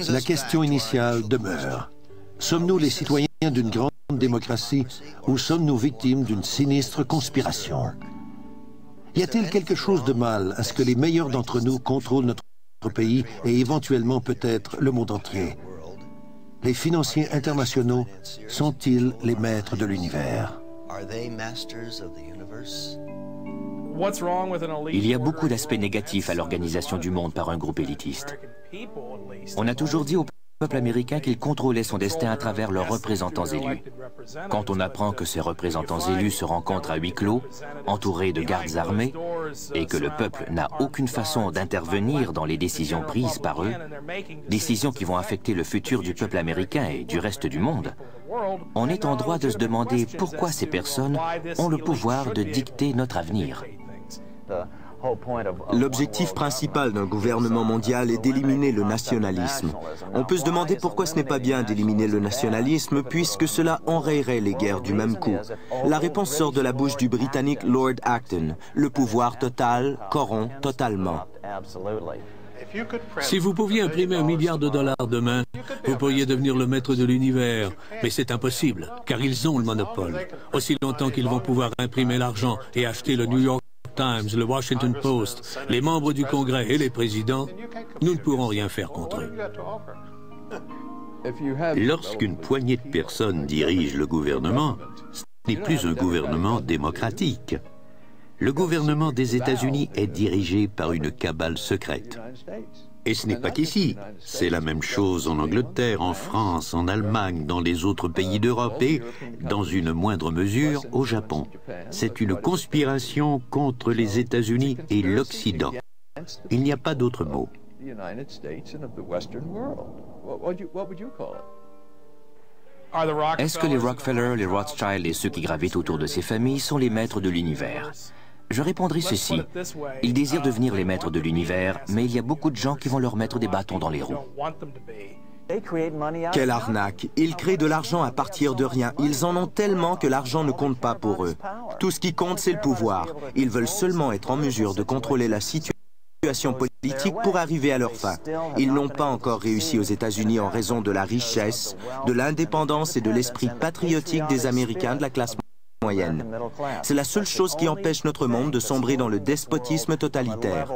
La question initiale demeure. Sommes-nous les citoyens d'une grande démocratie ou sommes-nous victimes d'une sinistre conspiration? Y a-t-il quelque chose de mal à ce que les meilleurs d'entre nous contrôlent notre pays et éventuellement peut-être le monde entier? Les financiers internationaux sont-ils les maîtres de l'univers? Il y a beaucoup d'aspects négatifs à l'organisation du monde par un groupe élitiste. On a toujours dit au peuple américain qu'il contrôlait son destin à travers leurs représentants élus. Quand on apprend que ces représentants élus se rencontrent à huis clos, entourés de gardes armés, et que le peuple n'a aucune façon d'intervenir dans les décisions prises par eux, décisions qui vont affecter le futur du peuple américain et du reste du monde, on est en droit de se demander pourquoi ces personnes ont le pouvoir de dicter notre avenir. L'objectif principal d'un gouvernement mondial est d'éliminer le nationalisme. On peut se demander pourquoi ce n'est pas bien d'éliminer le nationalisme, puisque cela enrayerait les guerres du même coup. La réponse sort de la bouche du Britannique Lord Acton. Le pouvoir total corrompt totalement. Si vous pouviez imprimer $1 milliard demain, vous pourriez devenir le maître de l'univers. Mais c'est impossible, car ils ont le monopole. Aussi longtemps qu'ils vont pouvoir imprimer l'argent et acheter le New York Times, le Washington Post, les membres du Congrès et les présidents, nous ne pourrons rien faire contre eux. Lorsqu'une poignée de personnes dirige le gouvernement, ce n'est plus un gouvernement démocratique. Le gouvernement des États-Unis est dirigé par une cabale secrète. Et ce n'est pas qu'ici. C'est la même chose en Angleterre, en France, en Allemagne, dans les autres pays d'Europe et, dans une moindre mesure, au Japon. C'est une conspiration contre les États-Unis et l'Occident. Il n'y a pas d'autre mot. Est-ce que les Rockefeller, les Rothschild et ceux qui gravitent autour de ces familles sont les maîtres de l'univers? Je répondrai ceci. Ils désirent devenir les maîtres de l'univers, mais il y a beaucoup de gens qui vont leur mettre des bâtons dans les roues. Quelle arnaque! Ils créent de l'argent à partir de rien. Ils en ont tellement que l'argent ne compte pas pour eux. Tout ce qui compte, c'est le pouvoir. Ils veulent seulement être en mesure de contrôler la situation politique pour arriver à leur fin. Ils n'ont pas encore réussi aux États-Unis en raison de la richesse, de l'indépendance et de l'esprit patriotique des Américains de la classe moyenne. C'est la seule chose qui empêche notre monde de sombrer dans le despotisme totalitaire.